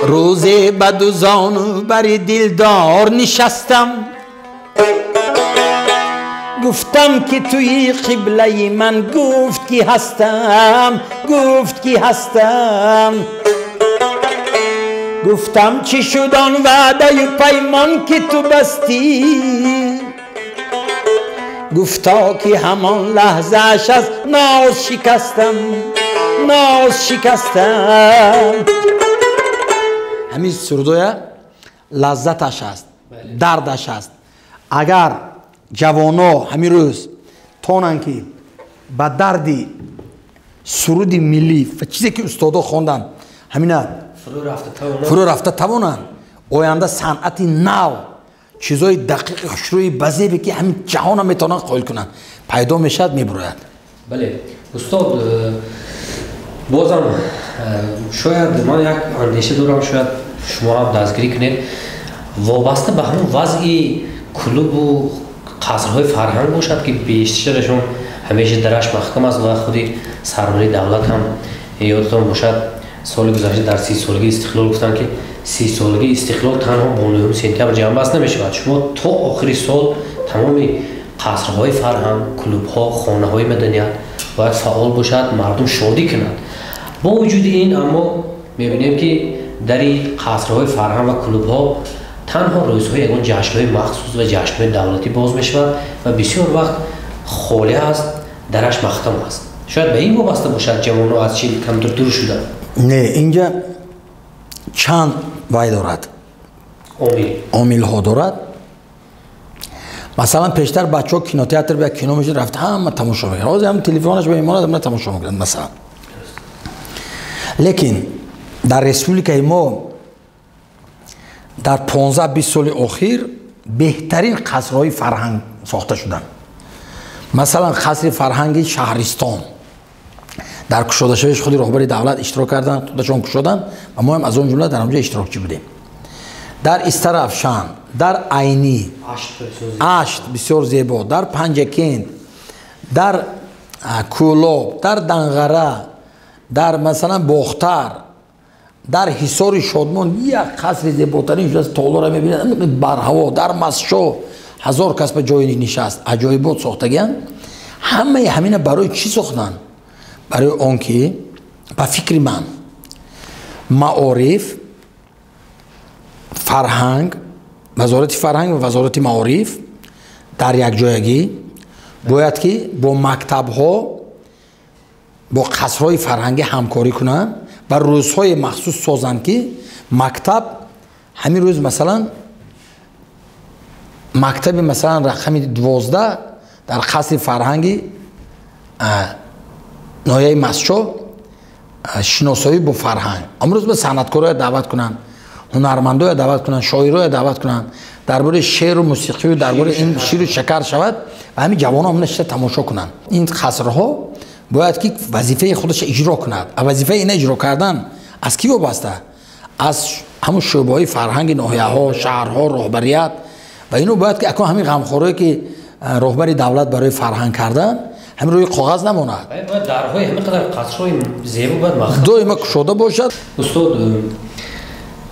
روزی بدوزانو بری دلدار نشستم گفتم که توی قبله من گفت کی هستم گفت کی هستم گفتم چی شد آن وعده پیمان که تو بستی گفتا که همان لحظه اش از ناز شکستم همین سردویا لذتش است دردش است اگر جوانا همین روز تونن که با دردی سرود ملی و چیزی که استادا خوندن همینه فرو رفته توانن آینده صنعتی نو چیزای دقیق خوشروی بزیبی که همین جهان هم میتونن قائل کنن پیدا میشد میبروید بله استاد بازم شاید من یک اندیشه دارم شاید شما هم دستگیری کنید وابسته به همون وضع کلوب و قصرهای فرهنگ باشد که بیشترشون همیشه درش محکم است و خودی سرمایه دولت هم یادتان باشد سال گذشته در 30 سالگی استقلال گفتن که 30 سالگی استقلال تنها با 9 سپتامبر جمع بست نمیشود شما تا آخری سال تمام قصرهای فرهنگ کلوب‌ها خانه‌های مدنیت باید فعال باشد مردم شادی کنند با وجود این اما می‌بینیم که در قصرهای فرهنگ و کلوب‌ها تنها روزهای یگان جشن‌های مخصوص و جشن‌های دولتی باز می‌شود و بسیار وقت خالی است درش مختم است شاید به این وابسته باشد جوان‌ها از چین کمتر دور شدن نه اینجا چند وای دارد عامل ها دارد مثلا پیشتر بچه ها کینوتئاتر به کینو میشه رفت همه تماشا میکنن حاضر هم تلفنش به ایمان همه تماشا میکنن مثلا لیکن در رسپولیکای ما در 15-20 سال اخیر بهترین قصرهای فرهنگ ساخته شدن. مثلا قصر فرهنگی شهرستان در کشاده شویش خودی رهبر دولت اشتراک کردن، خودشون کشادن و ما هم از اون جمله در اونجا اشتراکچی بودیم. در استرافشان، در عینی، اشت بسیار زیبا، در پنجکند، در کولوب، در دنغره، در مثلا باختر، در حصار شادمان یک قصر زیباترین شده است. تالا را میبینید بر هوا، در مسشو 1000 کس به جای نشست، عجایبات ساختگیان. همه همین برای چی ساختن؟ برای اون که با فکر من معارف، فرهنگ، وزارت فرهنگ و وزارت معارف در یک جایگی باید که با مکتب ها، با قصرهای فرهنگی همکاری کنند و روزهای مخصوص سازند که مکتب همین روز مثلا مکتب مثلا رقم 12 در قصر فرهنگی نایه مسجو شناسایی با فرهنگ امروز به صنعتکارای دعوت کنن، هنرمندای دعوت کنن، شاعرای دعوت کنن، درباره شعر و موسیقی و درباره این شیر و شکر شود و همین جوانان نشسته تماشا کنن. این قصرها باید که وظیفه خودش اجرا کند. وظیفه این اجرا کردن از کی وابسته؟ از همون شعبه‌های فرهنگ ناحیه‌ها، شهرها، رهبریت و اینو باید که اکو همین غمخوری که رهبر دولت برای فرهنگ کردن همین روی کاغذ نماند. باید درهای همین قدر قصرهای زیبا باید مخصوص دویمه کشاده باشد. استاد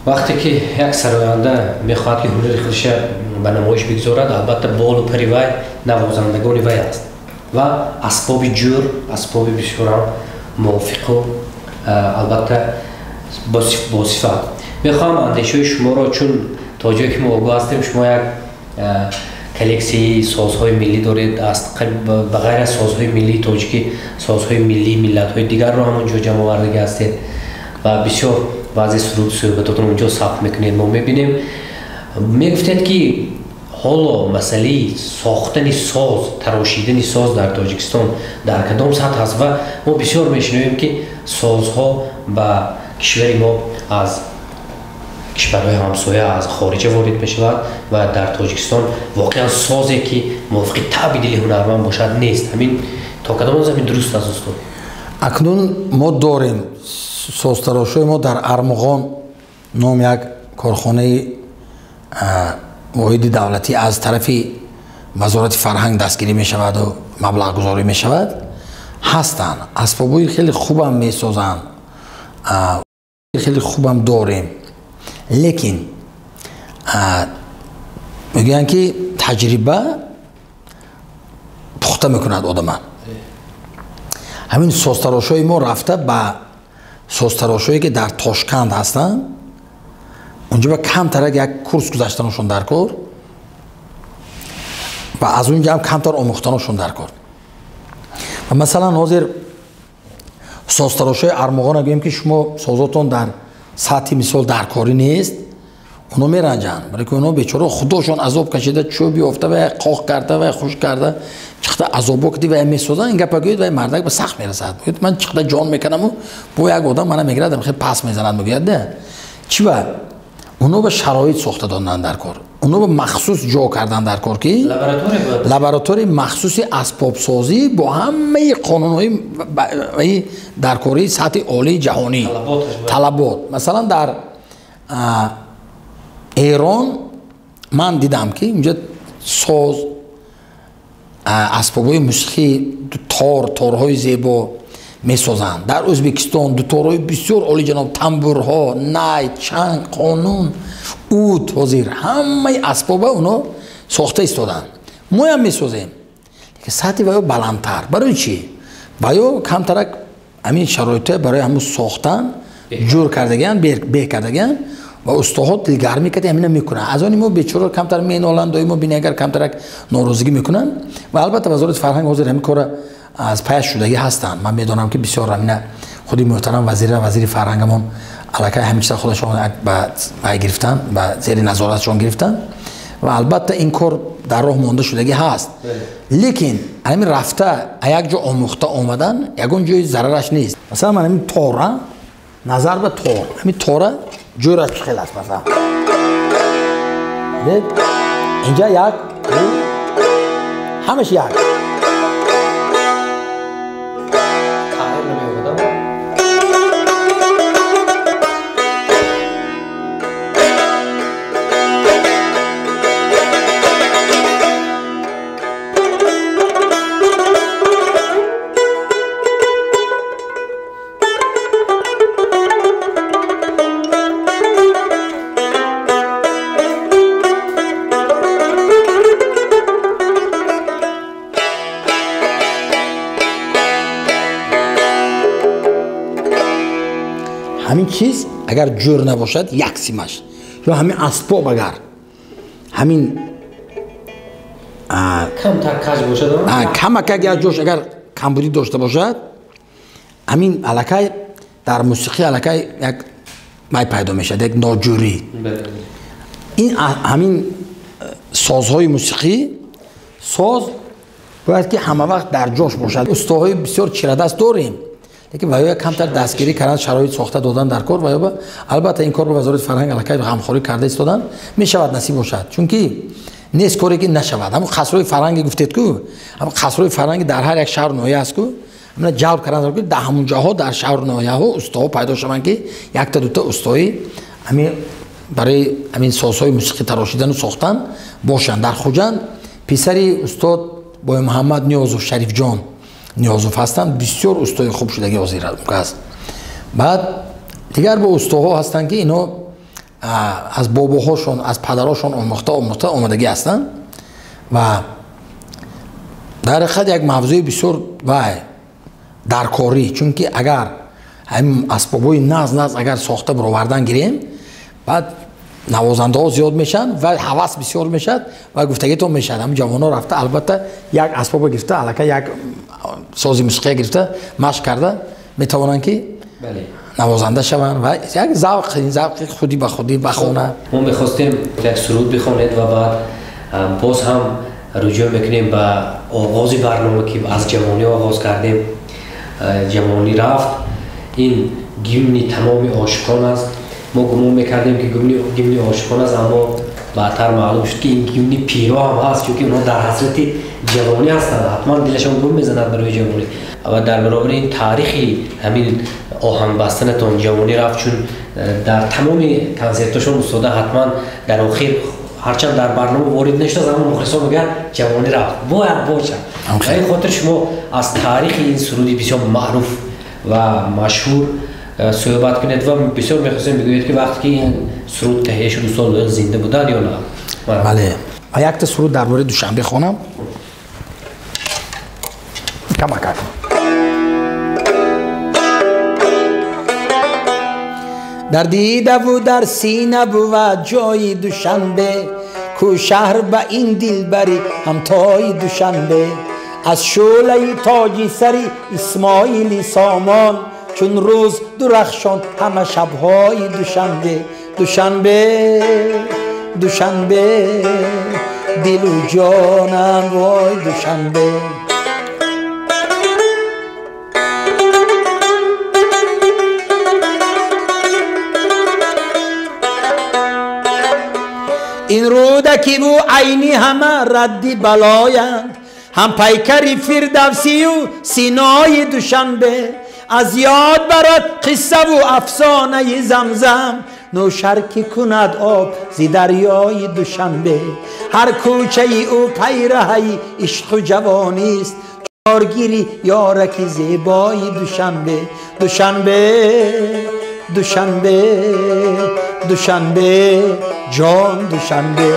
وقتی که یک سراینده میخواد که هنر خودش به نمایش بگذارد، البته بال و پری وی نوازندگان وی است و اسباب جور، اسباب بسیار موافق و البته با صفت. میخوام اندیشه شما را، چون تا جایی که ما آگاه هستیم شما یک کلکسی سازهای ملی دارید، به غیر از سازهای ملی تاجیکی سازهای ملی ملت‌های دیگر رو همونجا جمع آوردگی هستید و بسیار بعضی سرود صحبتاتون اونجا ثبت میکنید. ما میبینیم میگفتید که حالا مسئله ساختن ساز، تراشیدن ساز در تاجیکستان در کدام سطح هست و ما بسیار میشنویم که سازها به کشور ما از کشورهای همسایه از خارج وارد میشود و در تاجیکستان واقعا سازی که موافق طبع دل هنرمند باشد نیست. همین تا کدام زمین درست است استاد؟ اکنون ما داریم سازتراشوی ما در ارمغان نام یک کارخانه واحد دولتی از طرف وزارت فرهنگ دستگیری می شود و مبلغ گذاری می شود هستند. اسبابای خیلی خوبم می سازند، خیلی خوبم داریم، لیکن میگن که تجربه پخته میکند آدم. همین سازتراشوی ما رفته به سازتراشویی که در تاشکند هستن، اونجا با کمتر یک کورس گذاشتنشون در کار و از اونجا هم کمتر آموختنشون در کار. و مثلا حاضر سازتراشوی ارمغان اگیم که شما سازاتون در سطح مثال در کاری نیست، اونا میرنجن، برای که اونا بیچاره خودشون عذاب کشیده، چوبی افته و قاق کرده و خوش کرده، چقدر عذاب کردی و میسازن. این گپ گوید و مردک به سخت میرسد. من چقدر جان میکنم و با یک آدم منو میگیرد خیلی پس میزنند میگید نه چی با اونا به شرایط ساخته دادن در کار، اونا به مخصوص جا کردن در کار که لابراتوری مخصوصی اسباب سازی با همه قانونهای در کاری سطح عالی جهانی طلبات. مثلا در ایران من دیدم که اینجا ساز اسباب‌های موسیقی تارهای زیبا میسازند. در ازبکستان دو تارهای بسیار عالی جناب، تنبورها، نی، چنگ، قانون، عود، حاضر همه اسباب اونا ساخته ایستادن. ما هم میسازیم که سطح باید بلندتر. برای چی؟ باید کمتر همین شرایط برای همون ساختن جور کردگان، به کردگان و استاد دلگرمی که همین میکنن. از آن ما بیچاره کمتر مینالند و ما بینگر کمتر ناراضگی میکنن و البته وزارت فرهنگ حاضر همین کار از پیش شدگی هستند. من میدونم که بسیار همین خودی محترم وزیر فرهنگمون علاقه همین چیزا خودشون با گرفتن و زیر نظارتشون گرفتن و البته این کار در راه مونده شدگی هست. لیکن همین رفته یک جا آموخته آمدن یگون جای ضررش نیست. مثلا من همین تاره نظر به همین تاره جورش خیلی است. مثلا اینجا یک همش یک همین چیز اگر جور نباشد یک سیمش یا همین اسباب اگر همین کمتر کج باشد کمک یا جوش اگر کمبودی داشته باشد همین علاقه در موسیقی علاقه یک مای پیدا میشد یک ناجوری این همین سازهای موسیقی ساز باید که همه وقت در جوش باشد استادهای بسیار چیره‌دست داریم لیکن ویا کمتر دستگیری کردن شرایط ساخته دادن در کار و البته این کار رو وزارت فرهنگ علاقه غمخواری کرده ایستادن می شود نصیب باشد چون که نیست کاری که نشود همون خسروی فرهنگ گفتید کو همون خسروی فرهنگ در هر یک شهر ناحیه است کو همون جلب کردن که در همون جاها در شهر ناحیه ها استاد پیدا شوند که یک تا دو تا استادی همین برای همین سازهای موسیقی تراشیدن و ساختن باشند در خوجند پسری استاد با محمد نیازوف شریف جان نیازوف هستند بسیار استاد خوب شدگی حاضر است بعد دیگر با استادها هستند که اینا از باباهاشون از پدراشون آموخته آمدگی هستند و در حقیقت یک موضوع بسیار درکاری چون که اگر همین اسبابای ناز اگر ساخته برآوردن گیریم بعد نوازنده ها زیاد میشن و حواس بسیار میشد و گفتگی تو میشد همین جوان ها رفته البته یک اسباب گرفته علاقه یک سازی موسیقی گرفته مشق کرده میتوانند که نوازنده شوند و یک ذوق خودی به خودی بخونه. ما میخواستیم یک سرود بخونید و بعد باز هم رجوع میکنیم به آغاز برنامه که از جوانی آغاز کردیم. جوانی رفت این گیمنی تمام عاشقان است. ما گمان میکردیم که گیمنی عاشقان است اما بعدتر معلوم شد که این گیمنی پیرا هم هست چون که اونا در حضرت جوانی هستند حتما دلشون گم میزند برای جوانی و در برابر این تاریخی همین آهنگ بستنتون جوانی رفت چون در تمام کنسرتشون استاد حتما در آخر هرچند در برنامه وارد نشد اما مخلصان میگن جوانی رفت باید باشه و این خاطر شما از تاریخ این سرودی بسیار معروف و مشهور صحبت کنید و بسیار میخواستیم بگویید که وقتی که این سرود تهیه شد دوستان زنده بودن یا نه؟ بله و یک تا سرود درباره دوشنبه خوانم کمک در دیده و در سینه بود جای دوشنبه کو شهر به این دلبری همتای دوشنبه از شعله تاجی سری اسماعیلی سامان چون روز درخشان همه شبهای دوشنبه دوشنبه دوشنبه دل و جانم وای دوشنبه این رودکی بو عینی همه ردی بلایند هم پیکری فردوسی و سینای دوشنبه از یاد برد قصه و افسانه زمزم نوشرکی کند آب زی دریای دوشنبه هر کوچه ای او پیرهی عشق و جوانی است چارگیری یارکی زیبای دوشنبه دوشنبه دوشنبه دوشنبه جان دوشنبه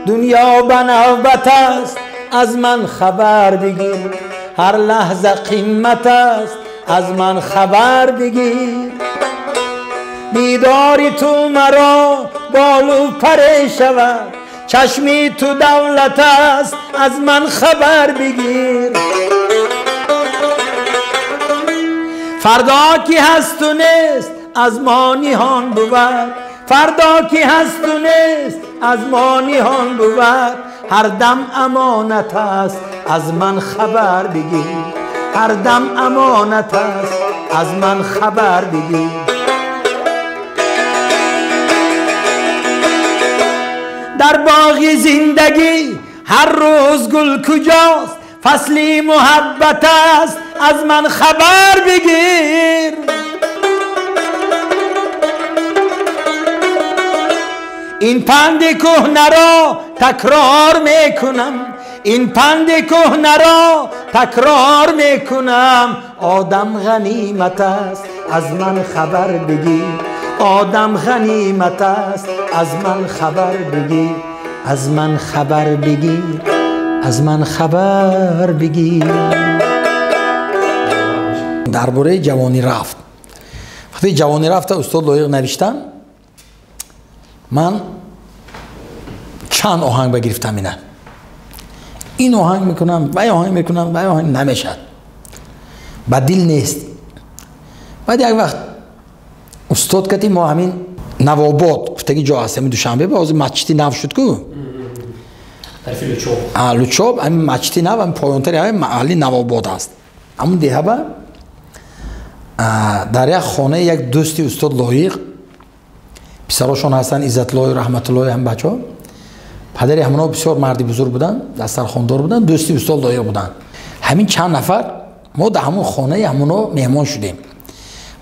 دنیا به نوبت است از من خبر بگیر هر لحظه قیمت است از من خبر بگیر دیداری تو مرا بالو پره شود چشمی تو دولت است از من خبر بگیر فردا کی هست و نیست از ما نهان بود فردا کی هست و نیست از ما نهان بود هر دم امانت است از من خبر بگیر، هر دم امانت است از من خبر بگیر. در باغ زندگی هر روز گل کجاست، فصلی محبت است از من خبر بگیر. این پند کهنه را تکرار میکنم، این پند کهنه را تکرار میکنم. آدم غنیمت است از من خبر بگیر، آدم غنیمت است از من خبر بگیر، از من خبر بگیر، از من خبر بگیر. درباره جوانی رفت، وقتی جوانی رفت استاد لایق نوشتن، من چند آهنگ بگرفتم اینه، این آهنگ میکنم و آهنگ میکنم و آهنگ نمیشد، با دل نیست. بعد یک وقت استاد کتی ما همین نواباد گفتگی جا هست، همین دوشنبه باز مسجدی نو شد کو طرف لوچوب، لوچوب همین مسجدی نو همین پایانتری همین محلی نواباد هست. همون دیه با در یک خانه یک دوستی استاد لایق، پسراشون هستن عزت الله رحمت الله، هم بچه ها پدری همونا بسیار مردی بزرگ بودن، دسترخواندار بودن، دوستی استاد لایق بودن. همین چند نفر ما در همون خانه همونا مهمان شدیم.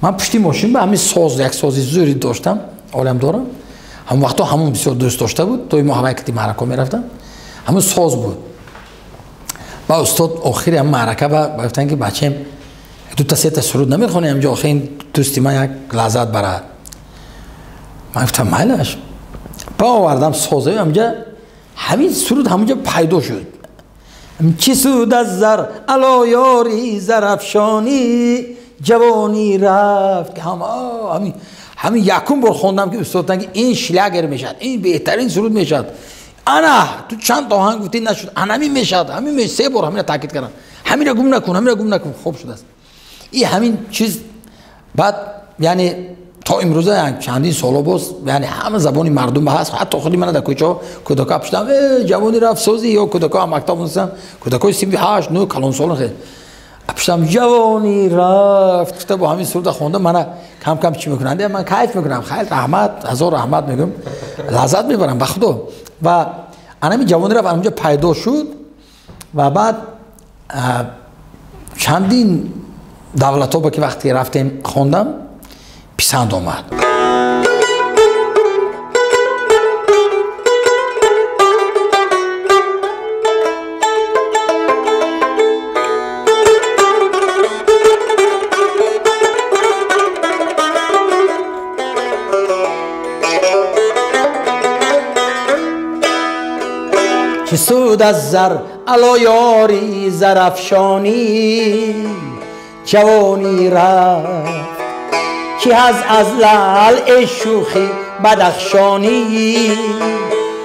من پشتی ماشین به همین ساز، یک سازی زوری داشتم، عالم دارم. همون وقتا همون بسیار دوست داشته بود، توی ما حرکتی معرکه میرفتم، همون ساز بود. با استاد آخری هم معرکه با گفتن که بچه‌م دو تا سه تا سرود نمیخونی همینجا، آخه این دوستی من یک لذت برد. من گفتم مالش. با آوردم سازه همینجا، همین سرود همینجا پیدا شد. چی سود از زر علا یاری زرافشانی، جوانی رفت که همین یکم بار خوندم که استاد که این شلگر میشد، این بهترین سرود میشد. انا تو چند تا آهنگ گفتی نشد، انا همین میشد، همین سه بار همین تاکید کردم، همین رو گم نکن، همین رو گم نکن. خوب شده است این همین چیز. بعد یعنی تا امروزه چندین سالا باز یعنی همه زبانی مردم هست. حتی خودی من در کوچه کودکا پشتم جوانی رفت سازی یا کودکا مکتب هستن، کودکای 38 9 کلان سال خیلی پشتم جوانی رفت گفته با همین سرود خونده من کم کم چی میکنند، من کیف میکنم، خیلی رحمت هزار رحمت میگم، لذت میبرم به خدا. و همین جوانی رفت اونجا پیدا شد و بعد چندین دولت ها با که وقتی رفتیم خوندم پسند آمد. چه سود از زر علا یاری زرافشانی، جوانی رفت کی از لعل شوخی بدخشانی،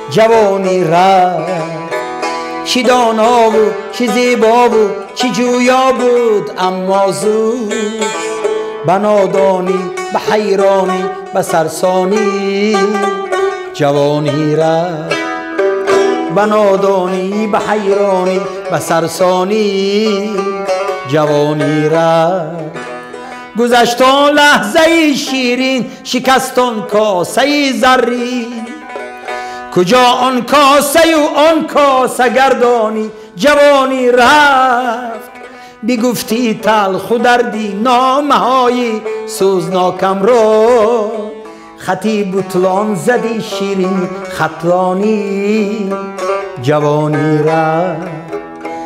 جوانی رفت چی دانا بود چی زیبا بود چی جویا بود، اما زود به نادانی به حیرانی به سرسانی، جوانی رفت به نادانی به حیرانی به سرسانی، جوانی رفت. گذشتان لحظه شیرین شکستان کاسه زرین، کجا آن کاسه و آن کاسه گردانی، جوانی رفت. بگفتی تلخ و دردی نامه های سوزناکم را، خطی بطلان زدی شیرین خطلانی، جوانی رفت.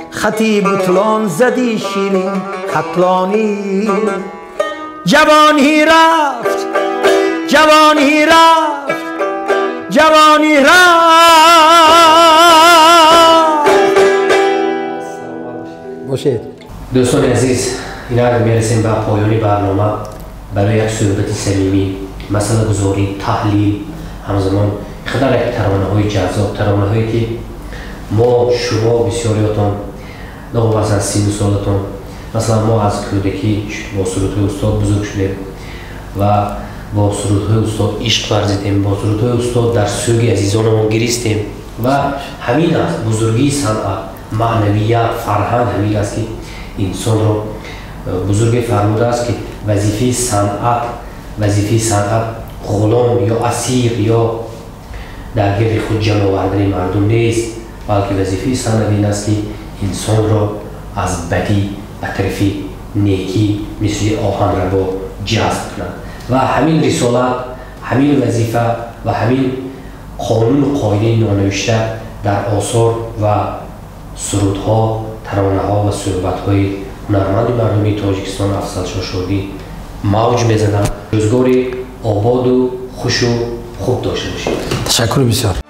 خطی بطلان زدی شیرین خطلانی، جوانی رفت جوانی رفت جوانی رفت. باشید دوستان عزیز، اینا میرسیم به پایان برنامه. برای یک صحبت صمیمی، مسئله گذاری، تحلیل، همزمان خدمت یک ترانه‌های جذاب، ترانه‌هایی که ما شما بسیاریاتون نوابستن 32 سالتون، مثلا ما از کودکی با سرودهای استاد بزرگ شدیم و با سرودهای استاد عشق ورزیدیم، با سرودهای استاد در سوگ عزیزانمون گریستیم و همین است بزرگی صنعت معنویت فرهنگ همین است که انسان رو بزرگ فرموده است که وظیفه صنعت غلام یا اسیر یا در گرد خود جمع آوردن مردم نیست، بلکه وظیفه صنعت این است که انسان را از بدی به طرف نیکی مثل آهن را با جذب کنند و همین رسالت، همین وظیفه و همین قانون و قاعده نانوشته در آثار و سرودها، ترانه‌ها و صحبت‌های هنرمند مردمی تاجیکستان افضل شاه شادی موج می‌زند. روزگاری آباد و خوش و خوب داشته باشید. تشکر بسیار.